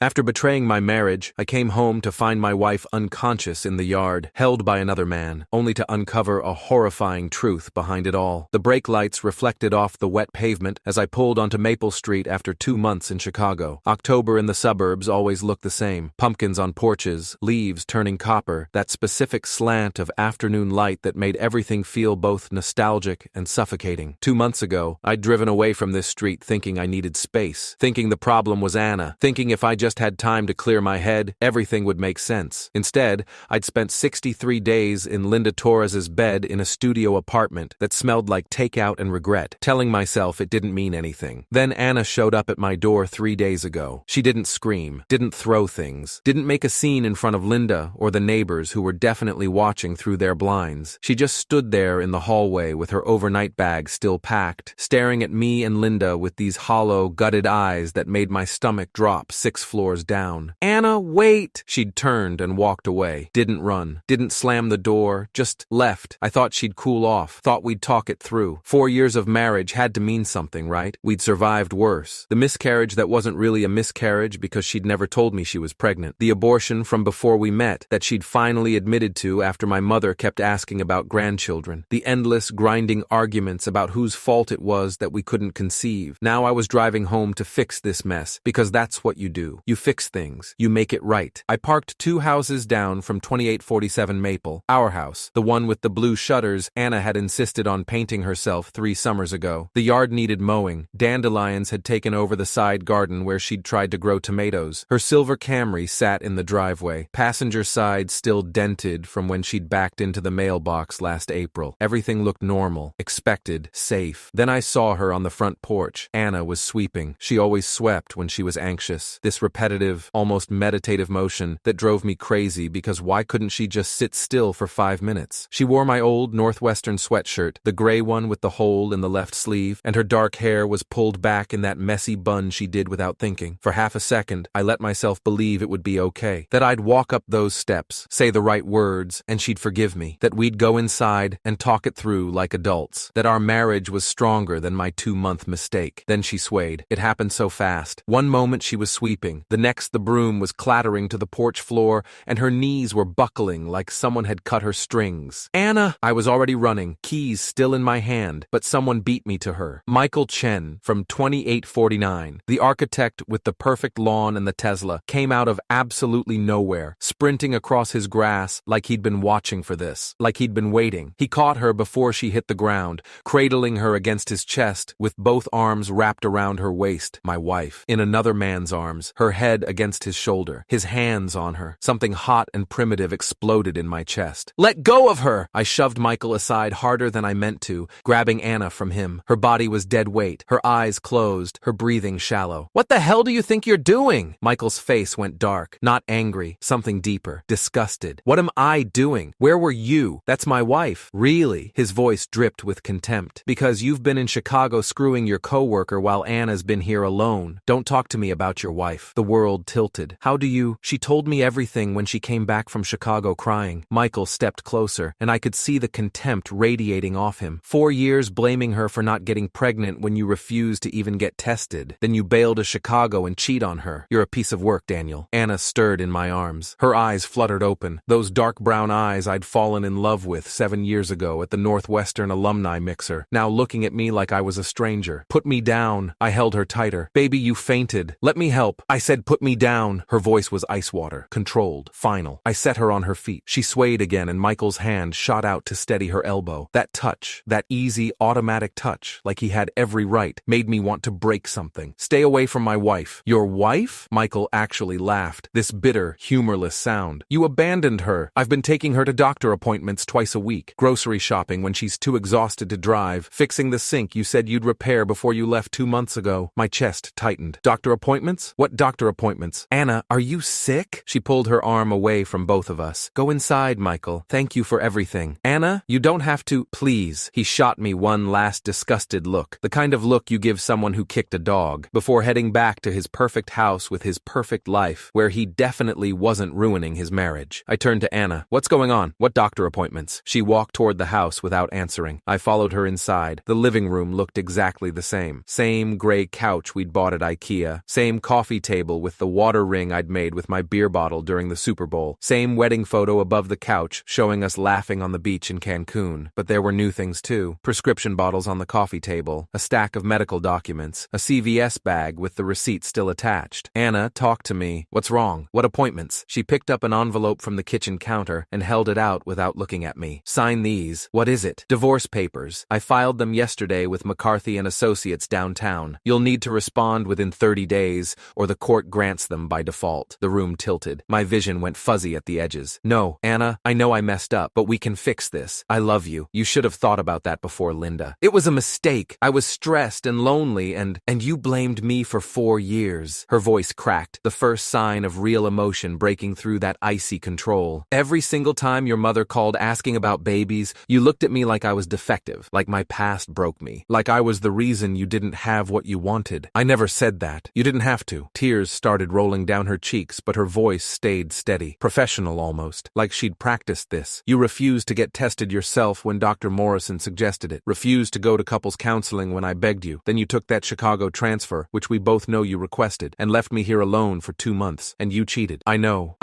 After betraying my marriage, I came home to find my wife unconscious in the yard, held by another man, only to uncover a horrifying truth behind it all. The brake lights reflected off the wet pavement as I pulled onto Maple Street after 2 months in Chicago. October in the suburbs always looked the same. Pumpkins on porches, leaves turning copper, that specific slant of afternoon light that made everything feel both nostalgic and suffocating. 2 months ago, I'd driven away from this street thinking I needed space, thinking the problem was Anna, thinking if I just had time to clear my head, everything would make sense. Instead, I'd spent 63 days in Linda Torres's bed in a studio apartment that smelled like takeout and regret, telling myself it didn't mean anything. Then Anna showed up at my door 3 days ago. She didn't scream, didn't throw things, didn't make a scene in front of Linda or the neighbors who were definitely watching through their blinds. She just stood there in the hallway with her overnight bag still packed, staring at me and Linda with these hollow, gutted eyes that made my stomach drop 6 floors down. "Anna, wait!" She'd turned and walked away. Didn't run, didn't slam the door, just left. I thought she'd cool off, thought we'd talk it through. 4 years of marriage had to mean something, right? We'd survived worse. The miscarriage that wasn't really a miscarriage because she'd never told me she was pregnant. The abortion from before we met that she'd finally admitted to after my mother kept asking about grandchildren. The endless, grinding arguments about whose fault it was that we couldn't conceive. Now I was driving home to fix this mess, because that's what you do. You fix things. You make it right. I parked 2 houses down from 2847 Maple. Our house, the one with the blue shutters Anna had insisted on painting herself 3 summers ago. The yard needed mowing. Dandelions had taken over the side garden where she'd tried to grow tomatoes. Her silver Camry sat in the driveway, passenger side still dented from when she'd backed into the mailbox last April. Everything looked normal, expected, safe. Then I saw her on the front porch. Anna was sweeping. She always swept when she was anxious. This repetitive, almost meditative motion that drove me crazy because why couldn't she just sit still for 5 minutes? She wore my old Northwestern sweatshirt, the gray one with the hole in the left sleeve, and her dark hair was pulled back in that messy bun she did without thinking. For half a second, I let myself believe it would be okay, that I'd walk up those steps, say the right words, and she'd forgive me, that we'd go inside and talk it through like adults, that our marriage was stronger than my 2-month mistake. Then she swayed. It happened so fast. One moment she was sweeping, the next the broom was clattering to the porch floor, and her knees were buckling like someone had cut her strings. "Anna!" I was already running, keys still in my hand, but someone beat me to her. Michael Chen, from 2849, the architect with the perfect lawn and the Tesla, came out of absolutely nowhere, sprinting across his grass like he'd been watching for this, like he'd been waiting. He caught her before she hit the ground, cradling her against his chest with both arms wrapped around her waist, my wife, in another man's arms, her head against his shoulder, his hands on her. Something hot and primitive exploded in my chest. "Let go of her!" I shoved Michael aside harder than I meant to, grabbing Anna from him. Her body was dead weight, her eyes closed, her breathing shallow. "What the hell do you think you're doing?" Michael's face went dark, not angry, something deeper, disgusted. "What am I doing? Where were you? That's my wife." "Really?" His voice dripped with contempt. "Because you've been in Chicago screwing your coworker while Anna's been here alone. Don't talk to me about your wife." The world tilted. "How do you—" "She told me everything when she came back from Chicago crying." Michael stepped closer, and I could see the contempt radiating off him. 4 years blaming her for not getting pregnant when you refused to even get tested. Then you bail to Chicago and cheat on her. You're a piece of work, Daniel. Anna stirred in my arms. Her eyes fluttered open. Those dark brown eyes I'd fallen in love with 7 years ago at the Northwestern alumni mixer, now looking at me like I was a stranger. "Put me down." I held her tighter. "Baby, you fainted. Let me help." I said, "Put me down." Her voice was ice water, controlled, final. I set her on her feet. She swayed again and Michael's hand shot out to steady her elbow. That touch, that easy, automatic touch, like he had every right, made me want to break something. "Stay away from my wife." "Your wife?" Michael actually laughed, this bitter, humorless sound. "You abandoned her. I've been taking her to doctor appointments twice a week, grocery shopping when she's too exhausted to drive, fixing the sink you said you'd repair before you left 2 months ago." My chest tightened. "Doctor appointments? What doctor appointments?" "Anna, are you sick?" She pulled her arm away from both of us. "Go inside, Michael. Thank you for everything." "Anna, you don't have to—" "Please." He shot me one last disgusted look, the kind of look you give someone who kicked a dog, before heading back to his perfect house with his perfect life, where he definitely wasn't ruining his marriage. I turned to Anna. "What's going on? What doctor appointments?" She walked toward the house without answering. I followed her inside. The living room looked exactly the same. Same gray couch we'd bought at IKEA, same coffee table table with the water ring I'd made with my beer bottle during the Super Bowl. Same wedding photo above the couch, showing us laughing on the beach in Cancun. But there were new things too. Prescription bottles on the coffee table, a stack of medical documents, a CVS bag with the receipt still attached. Anna, talk to me. What's wrong? What appointments? She picked up an envelope from the kitchen counter and held it out without looking at me. Sign these. What is it? Divorce papers. I filed them yesterday with McCarthy and Associates downtown. You'll need to respond within 30 days, or the court grants them by default. The room tilted. My vision went fuzzy at the edges. No, Anna, I know I messed up, but we can fix this. I love you. You should have thought about that before, Linda. It was a mistake. I was stressed and lonely, and you blamed me for 4 years. Her voice cracked, the first sign of real emotion breaking through that icy control. Every single time your mother called asking about babies, you looked at me like I was defective, like my past broke me, like I was the reason you didn't have what you wanted. I never said that. You didn't have to. Tears started rolling down her cheeks, but her voice stayed steady, professional almost, like she'd practiced this. You refused to get tested yourself when Dr. Morrison suggested it, refused to go to couples counseling when I begged you. Then you took that Chicago transfer, which we both know you requested, and left me here alone for 2 months, and you cheated. I know,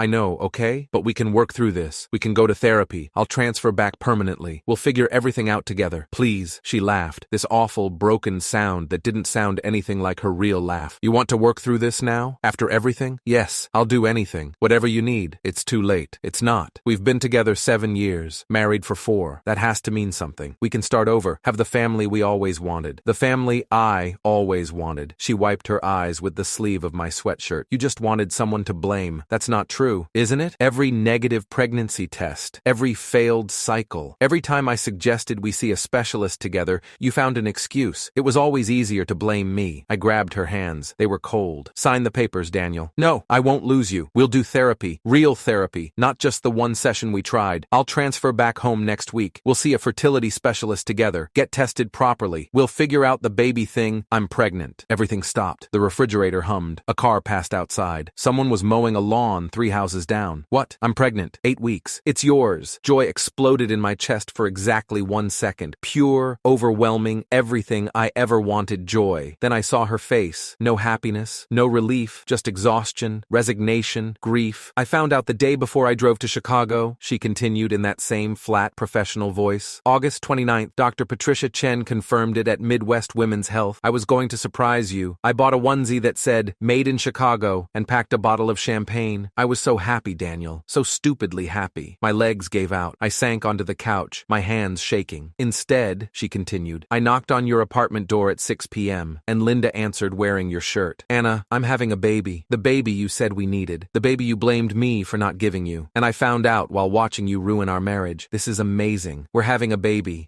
okay? But we can work through this. We can go to therapy. I'll transfer back permanently. We'll figure everything out together. Please, she laughed, this awful, broken sound that didn't sound anything like her real laugh. You want to work through this now? After everything? Yes, I'll do anything. Whatever you need. It's too late. It's not. We've been together 7 years, married for 4. That has to mean something. We can start over, have the family we always wanted. The family I always wanted. She wiped her eyes with the sleeve of my sweatshirt. You just wanted someone to blame. That's not true, isn't it? Every negative pregnancy test, every failed cycle, every time I suggested we see a specialist together, you found an excuse. It was always easier to blame me. I grabbed her hands. They were cold. Sign the papers, Daniel. No, I won't lose you. We'll do therapy. Real therapy. Not just the one session we tried. I'll transfer back home next week. We'll see a fertility specialist together. Get tested properly. We'll figure out the baby thing. I'm pregnant. Everything stopped. The refrigerator hummed. A car passed outside. Someone was mowing a lawn 3 houses down. What? I'm pregnant. 8 weeks. It's yours. Joy exploded in my chest for exactly 1 second. Pure, overwhelming, everything I ever wanted joy. Then I saw her face. No happiness, no relief, just exhaustion, resignation, grief. I found out the day before I drove to Chicago, she continued in that same flat, professional voice. August 29th, Dr. Patricia Chen confirmed it at Midwest Women's Health. I was going to surprise you. I bought a onesie that said, "Made in Chicago," and packed a bottle of champagne. I was so happy, Daniel. So stupidly happy. My legs gave out. I sank onto the couch, my hands shaking. Instead, she continued, I knocked on your apartment door at 6 p.m., and Linda answered wearing your shirt. Anna, I'm having a baby. The baby you said we needed. The baby you blamed me for not giving you. And I found out while watching you ruin our marriage. This is amazing. We're having a baby.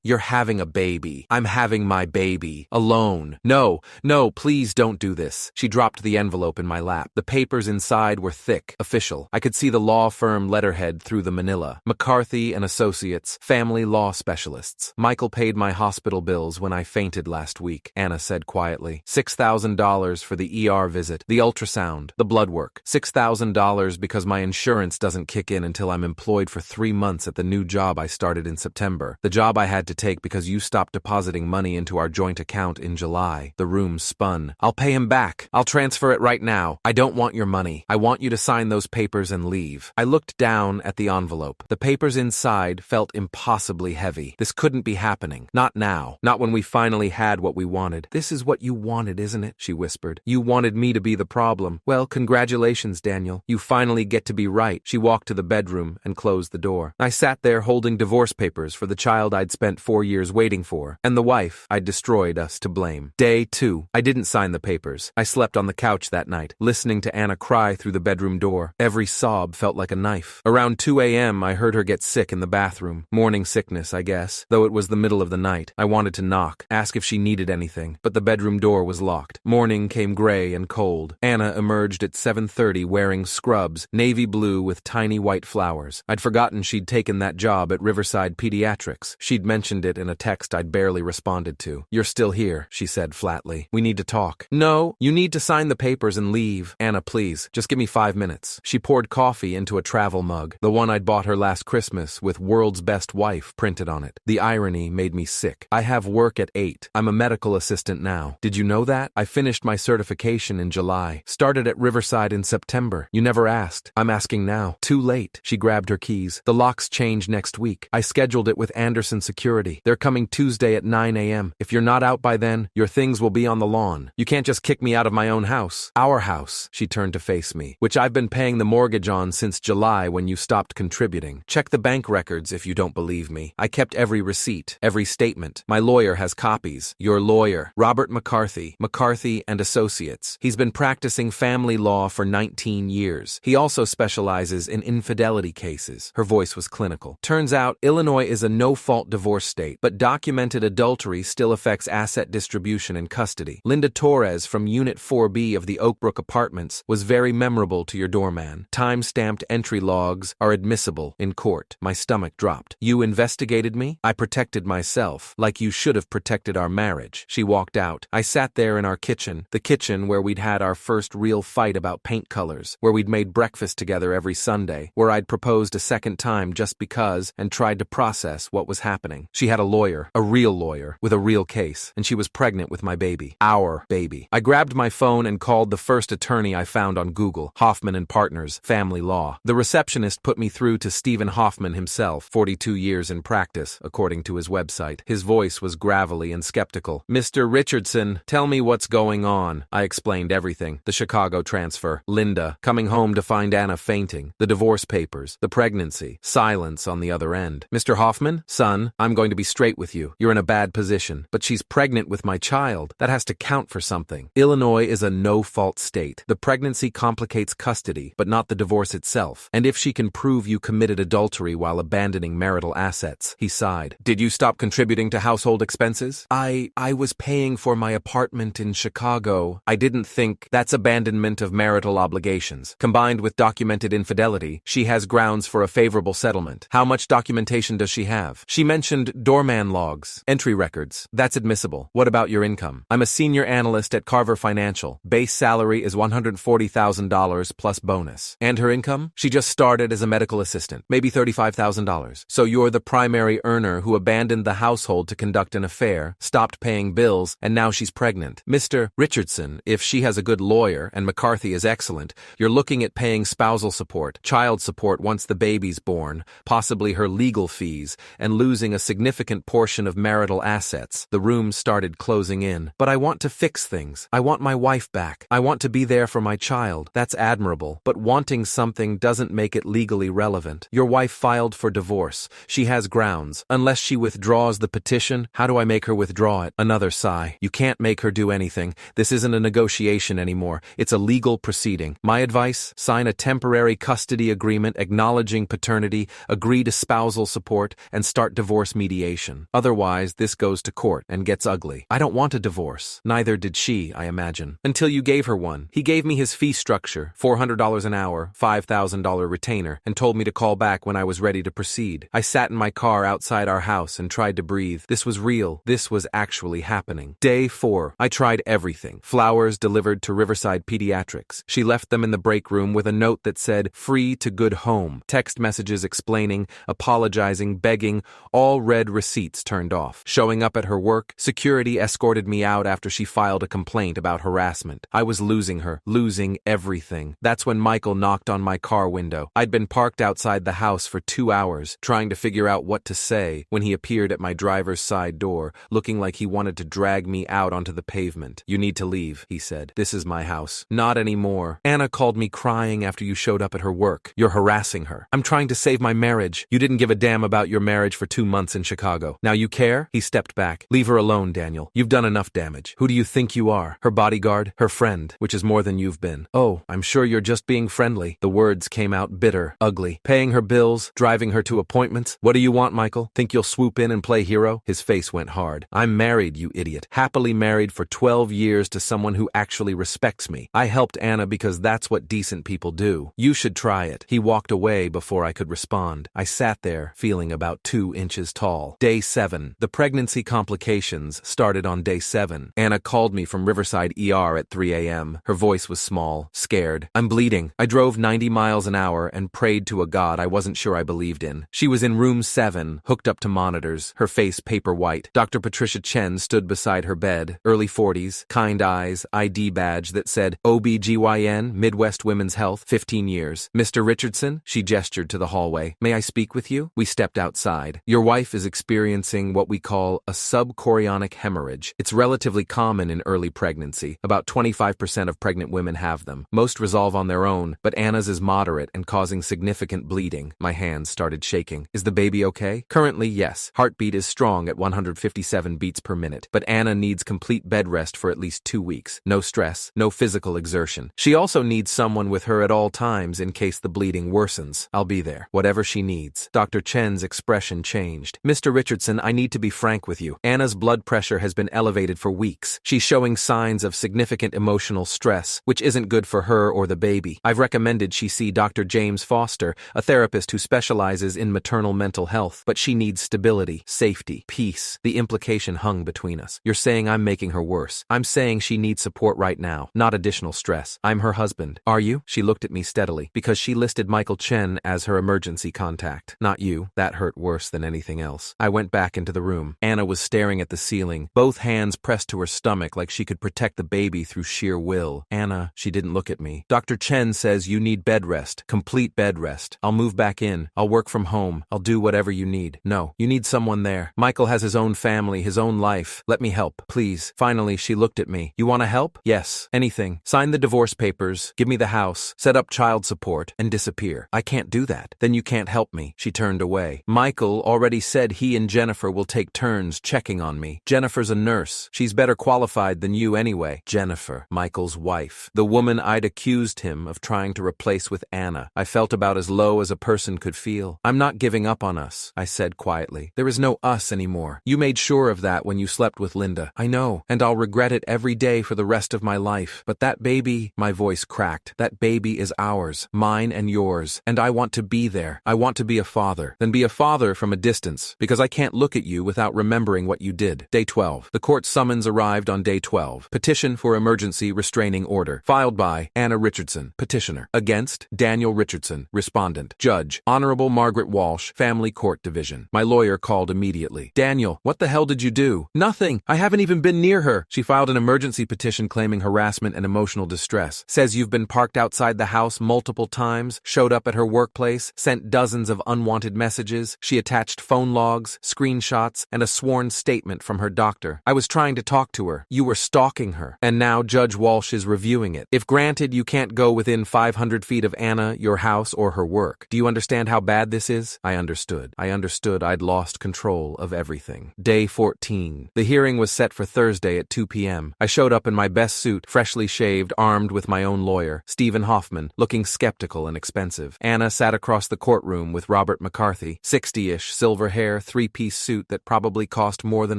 You're having a baby. I'm having my baby. Alone. No, please don't do this. She dropped the envelope in my lap. The papers inside were thick, official. I could see the law firm letterhead through the manila. McCarthy and Associates, family law specialists. Michael paid my hospital bills when I fainted last week, Anna said quietly. $6,000 for the ER visit, the ultrasound, the blood work. $6,000 because my insurance doesn't kick in until I'm employed for 3 months at the new job I started in September. The job I had to take because you stopped depositing money into our joint account in July. The room spun. I'll pay him back. I'll transfer it right now. I don't want your money. I want you to sign those papers and leave. I looked down at the envelope. The papers inside felt impossibly heavy. This couldn't be happening. Not now. Not when we finally had what we wanted. This is what you wanted, isn't it? She whispered. You wanted me to be the problem. Well, congratulations, Daniel. You finally get to be right. She walked to the bedroom and closed the door. I sat there holding divorce papers for the child I'd spent 4 years waiting for, and the wife I'd destroyed us to blame. Day 2. I didn't sign the papers. I slept on the couch that night, listening to Anna cry through the bedroom door. Every sob felt like a knife. Around 2 a.m., I heard her get sick in the bathroom. Morning sickness, I guess. Though it was the middle of the night, I wanted to knock, ask if she needed anything, but the bedroom door was locked. Morning came gray and cold. Anna emerged at 7:30 wearing scrubs, navy blue with tiny white flowers. I'd forgotten she'd taken that job at Riverside Pediatrics. She'd mentioned it in a text I'd barely responded to. You're still here, she said flatly. We need to talk. No, you need to sign the papers and leave. Anna, please, just give me 5 minutes. She poured coffee into a travel mug, the one I'd bought her last Christmas with "World's Best Wife" printed on it. The irony made me sick. I have work at 8. I'm a medical assistant now. Did you know that? I finished my certification in in July. Started at Riverside in September. You never asked. I'm asking now. Too late. She grabbed her keys. The locks change next week. I scheduled it with Anderson Security. They're coming Tuesday at 9 a.m. If you're not out by then, your things will be on the lawn. You can't just kick me out of my own house. Our house, she turned to face me, which I've been paying the mortgage on since July when you stopped contributing. Check the bank records if you don't believe me. I kept every receipt, every statement. My lawyer has copies. Your lawyer, Robert McCarthy and Associates. He's been practicing family law for 19 years. He also specializes in infidelity cases. Her voice was clinical. Turns out, Illinois is a no-fault divorce state, but documented adultery still affects asset distribution and custody. Linda Torres from Unit 4B of the Oakbrook Apartments was very memorable to your doorman. Time-stamped entry logs are admissible in court. My stomach dropped. You investigated me? I protected myself, like you should have protected our marriage. She walked out. I sat there in our kitchen, the kitchen where we'd had our first real fight about paint colors, where we'd made breakfast together every Sunday, where I'd proposed a second time just because and tried to process what was happening. She had a lawyer, a real lawyer, with a real case, and she was pregnant with my baby. Our baby. I grabbed my phone and called the first attorney I found on Google, Hoffman and Partners, Family Law. The receptionist put me through to Stephen Hoffman himself, 42 years in practice, according to his website. His voice was gravelly and skeptical. Mr. Richardson, tell me what's going on. I explained everything. The Chicago transfer, Linda, coming home to find Anna fainting, the divorce papers, the pregnancy, silence on the other end. Mr. Hoffman, son, I'm going to be straight with you. You're in a bad position, but she's pregnant with my child. That has to count for something. Illinois is a no-fault state. The pregnancy complicates custody, but not the divorce itself. And if she can prove you committed adultery while abandoning marital assets, he sighed. Did you stop contributing to household expenses? I was paying for my apartment in Chicago. I didn't think that's abandonment of marital obligations. Combined with documented infidelity, she has grounds for a favorable settlement. How much documentation does she have? She mentioned doorman logs, entry records. That's admissible. What about your income? I'm a senior analyst at Carver Financial. Base salary is $140,000 plus bonus. And her income? She just started as a medical assistant, maybe $35,000. So you're the primary earner who abandoned the household to conduct an affair, stopped paying bills, and now she's pregnant. Mr. Richardson, if she has a good lawyer and McCarthy is excellent, you're looking at paying spousal support, child support once the baby's born, possibly her legal fees, and losing a significant portion of marital assets. The room started closing in. But I want to fix things. I want my wife back. I want to be there for my child. That's admirable. But wanting something doesn't make it legally relevant. Your wife filed for divorce. She has grounds. Unless she withdraws the petition, how do I make her withdraw it? Another sigh. You can't make her do anything. This isn't a negotiation anymore. It's a legal proceeding. My advice? Sign a temporary custody agreement acknowledging paternity, agree to spousal support, and start divorce mediation. Otherwise, this goes to court and gets ugly. I don't want a divorce. Neither did she, I imagine. Until you gave her one. He gave me his fee structure, $400 an hour, $5,000 retainer, and told me to call back when I was ready to proceed. I sat in my car outside our house and tried to breathe. This was real. This was actually happening. Day 4. I tried everything. Flowers delivered to Riverside Pediatrics. She left them in the break room with a note that said, "Free to good home." Text messages explaining, apologizing, begging, all red receipts turned off. Showing up at her work, security escorted me out after she filed a complaint about harassment. I was losing her, losing everything. That's when Michael knocked on my car window. I'd been parked outside the house for 2 hours, trying to figure out what to say, when he appeared at my driver's side door, looking like he wanted to drag me out onto the pavement. "You need to leave," he said. "This is my house." "Not anymore. Anna called me crying after you showed up at her work. You're harassing her." "I'm trying to save my marriage." "You didn't give a damn about your marriage for 2 months in Chicago. Now you care?" He stepped back. "Leave her alone, Daniel. You've done enough damage. Who do you think you are? Her bodyguard? Her friend, which is more than you've been." "Oh, I'm sure you're just being friendly." The words came out bitter, ugly. "Paying her bills, driving her to appointments. What do you want, Michael? Think you'll swoop in and play hero?" His face went hard. "I'm married, you idiot. Happily married for 12 years to someone who actually respects me. I helped Anna because that's what decent people do. You should try it." He walked away before I could respond. I sat there, feeling about 2 inches tall. Day 7. The pregnancy complications started on day 7. Anna called me from Riverside ER at 3 a.m. Her voice was small, scared. "I'm bleeding." I drove 90 miles an hour and prayed to a God I wasn't sure I believed in. She was in room 7, hooked up to monitors, her face paper white. Dr. Patricia Chen stood beside her bed, early 40s, kind eyes, ID badge that said OBGYN, Midwest Women's Health, 15 years. Mr. Richardson, she gestured to the hallway. May I speak with you? We stepped outside. Your wife is experiencing what we call a subchorionic hemorrhage. It's relatively common in early pregnancy. About 25% of pregnant women have them. Most resolve on their own, but Anna's is moderate and causing significant bleeding. My hands started shaking. Is the baby okay? Currently, yes. Heartbeat is strong at 157 beats per minute, but Anna needs complete bed rest for at least 2 weeks. No stress, no physical exertion. She also needs someone with her at all times in case the bleeding worsens. I'll be there. Whatever she needs. Dr. Chen's expression changed. Mr. Richardson, I need to be frank with you. Anna's blood pressure has been elevated for weeks. She's showing signs of significant emotional stress, which isn't good for her or the baby. I've recommended she see Dr. James Foster, a therapist who specializes in maternal mental health, but she needs stability, safety, peace. The implication hung between us. You're saying I'm making her worse. I'm saying she needs support right now, not additional stress. I'm her husband. Are you? She looked at me steadily, because she listed Michael Chen as her emergency contact. Not you. That hurt worse than anything else. I went back into the room. Anna was staring at the ceiling, both hands pressed to her stomach like she could protect the baby through sheer will. Anna, she didn't look at me. Dr. Chen says you need bed rest, complete bed rest. I'll move back in. I'll work from home. I'll do whatever you need. No, you need someone there. Michael has his own family, his own life. Let me help, please. Finally, she looked at me. You want to help? Yes, anything. Sign the divorce papers, give me the house, set up child support, and disappear. I can't do that. Then you can't help me. She turned away. Michael already said he and Jennifer will take turns checking on me. Jennifer's a nurse. She's better qualified than you anyway. Jennifer, Michael's wife. The woman I'd accused him of trying to replace with Anna. I felt about as low as a person could feel. I'm not giving up on us, I said quietly. There is no us anymore. You made sure of that when you slept with Linda. I know, and I'll regret it every day for the rest of my life. But that baby, my voice cracked, that baby is ours, mine and yours, and I want to be there. I want to be a father. Then be a father from a distance, because I can't look at you without remembering what you did. Day 12. The court summons arrived on day 12. Petition for emergency restraining order. Filed by Anna Richardson, petitioner. Against Daniel Richardson, respondent. Judge, Honorable Margaret Walsh, Family Court Division. My lawyer called immediately. Daniel, what the hell did you do? Nothing. I haven't even been near her. She filed an emergency petition claiming harassment and emotional distress. Says you've been parked outside the house multiple times, showed up at her workplace, sent dozens of unwanted messages. She attached phone logs, screenshots, and a sworn statement from her doctor. I was trying to talk to her. You were stalking her. And now Judge Walsh is reviewing it. If granted, you can't go within 500 feet of Anna, your house, or her work. Do you understand how bad this is? I understood. I understood I'd lost control of everything. Day 14. The hearing was set for Thursday at 2 p.m. I showed up in my best suit, freshly shaved, armed with my own lawyer, Stephen Hoffman, looking skeptical and expensive. Anna sat across the courtroom with Robert McCarthy, 60-ish, silver hair, three-piece suit that probably cost more than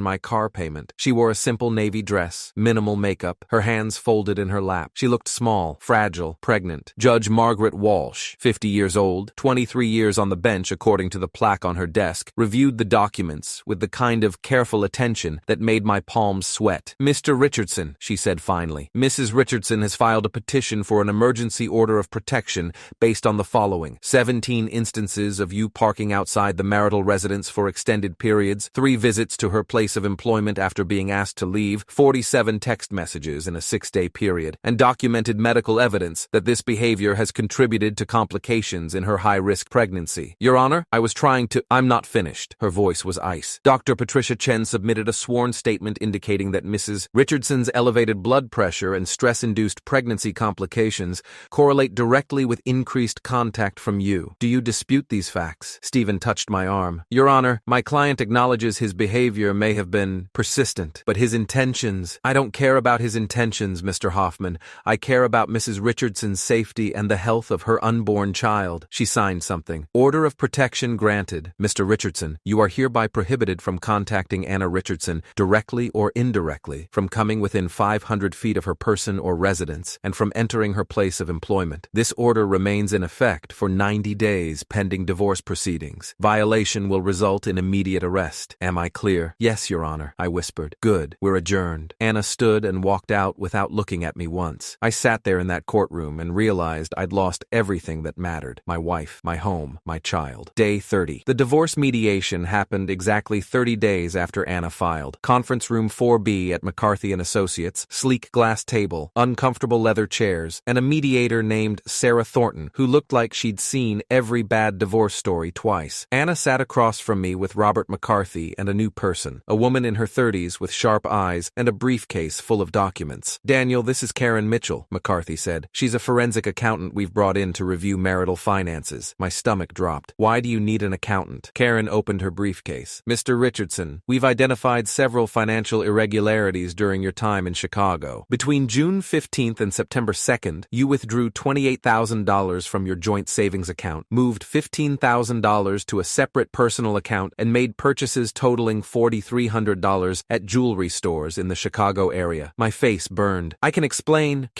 my car payment. She wore a simple navy dress, minimal makeup, her hands folded in her lap. She looked small, fragile, pregnant. Judge Margaret Walsh, 50 years old, 23 years on the bench according to the plaque on her desk, reviewed the documents with the kind of careful attention that made my palms sweat. Mr. Richardson, she said finally, Mrs. Richardson has filed a petition for an emergency order of protection based on the following: 17 instances of you parking outside the marital residence for extended periods, 3 visits to her place of employment after being asked to leave, 47 text messages in a 6-day period, and documented medical evidence that this behavior has contributed to complications in her high-risk pregnancy. Your Honor, I was trying to— I'm not finished. Her voice was ice. Dr. Patricia Chen submitted a sworn statement indicating that Mrs. Richardson's elevated blood pressure and stress-induced pregnancy complications correlate directly with increased contact from you. Do you dispute these facts? Stephen touched my arm. Your Honor, my client acknowledges his behavior may have been persistent, but his intentions— I don't care about his intentions, Mr. Hoffman. I care about Mrs. Richardson's safety and the health of her unborn child. She signed something. Order of protection granted. Mr. Richardson, you are hereby prohibited from contacting Anna Richardson directly or indirectly, from coming within 500 feet of her person or residence, and from entering her place of employment. This order remains in effect for 90 days pending divorce proceedings. Violation will result in immediate arrest. Am I clear? Yes, Your Honor, I whispered. Good. We're adjourned. Anna stood and walked out without looking at me once. I sat there in that courtroom and realized I'd lost everything that mattered. My wife, my home, my child. Day 30. The divorce mediation happened exactly 30 days after Anna filed. Conference room 4B at McCarthy & Associates, sleek glass glass table, uncomfortable leather chairs, and a mediator named Sarah Thornton, who looked like she'd seen every bad divorce story twice. Anna sat across from me with Robert McCarthy and a new person, a woman in her 30s with sharp eyes and a briefcase full of documents. "Daniel, this is Karen Mitchell," McCarthy said. "She's a forensic accountant we've brought in to review marital finances." My stomach dropped. "Why do you need an accountant?" Karen opened her briefcase. "Mr. Richardson, we've identified several financial irregularities during your time in Chicago. Between June 15th and September 2nd, you withdrew $28,000 from your joint savings account, moved $15,000 to a separate personal account, and made purchases totaling $4,300 at jewelry stores in the Chicago area." My face burned.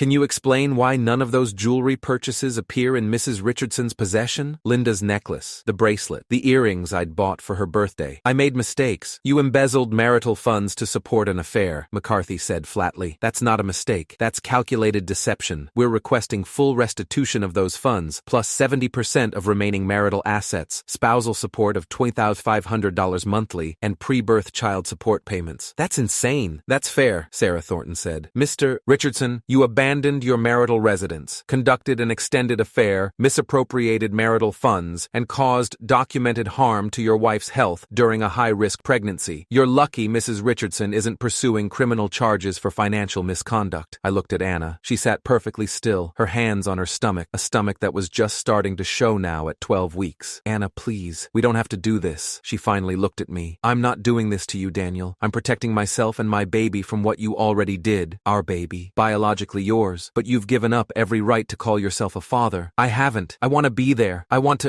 Can you explain why none of those jewelry purchases appear in Mrs. Richardson's possession? Linda's necklace, the bracelet, the earrings I'd bought for her birthday. "I made mistakes. You embezzled marital funds to support an affair," McCarthy said flatly. "That's not a mistake. That's calculated deception. We're requesting full restitution of those funds, plus 70% of remaining marital assets, spousal support of $20,500 monthly, and pre-birth child support payments." "That's insane." "That's fair," Sarah Thornton said. "Mr. Richardson, you abandoned your marital residence, conducted an extended affair, misappropriated marital funds, and caused documented harm to your wife's health during a high-risk pregnancy. You're lucky Mrs. Richardson isn't pursuing criminal charges for financial misconduct." I looked at Anna. She sat perfectly still, her hands on her stomach, a stomach that was just starting to show now at 12 weeks. "Anna, please, we don't have to do this." She finally looked at me. "I'm not doing this to you, Daniel. I'm protecting myself and my baby from what you already did. Our baby, biologically yours, but you've given up every right to call yourself a father." "I haven't. I want to be there.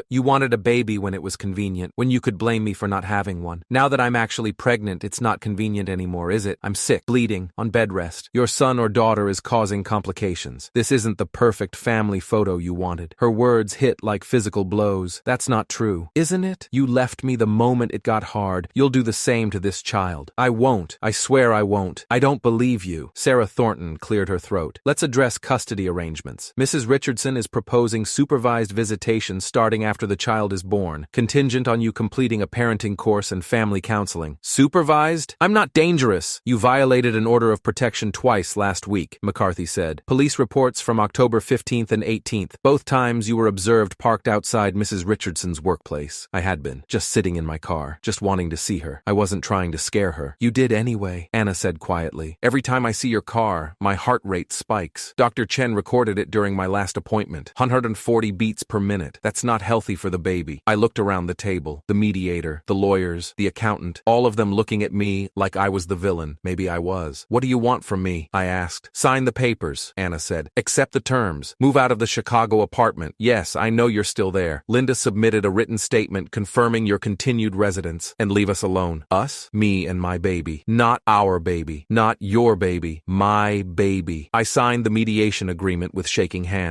You wanted a baby when it was convenient, when you could blame me for not having one. Now that I'm actually pregnant, it's not convenient anymore, is it? I'm sick, bleeding, on bed rest. Your son or daughter is causing complications. This isn't the perfect family photo you wanted." Her words hit like physical blows. "That's not true." "Isn't it? You left me the moment it got hard. You'll do the same to this child." "I won't. I swear I won't. I don't believe you." Sarah Thornton cleared her throat. "Let's address custody arrangements. Mrs. Richardson is proposing supervised visitation starting after the child is born, contingent on you completing a parenting course and family counseling." "Supervised? I'm not dangerous." "You violated an order of protection twice last week," McCarthy said. "Police reports from October 15th and 18th. Both times you were observed parked outside Mrs. Richardson's workplace." I had been, just sitting in my car, just wanting to see her. I wasn't trying to scare her. "You did anyway," Anna said quietly. "Every time I see your car, my heart rate spikes. Dr. Chen recorded it during my last appointment. 140 beats per minute. That's not healthy for the baby." I looked around the table, the mediator, the lawyers, the accountant, all of them looking at me like I was the villain. Maybe I was. "What do you want from me?" I asked. "Sign the papers," Anna said. "Accept the terms. Move out of the Chicago apartment. Yes, I know you're still there. Linda submitted a written statement confirming your continued residence, and leave us alone." "Us?" "Me and my baby. Not our baby. Not your baby. My baby." I signed the mediation agreement with shaking hands.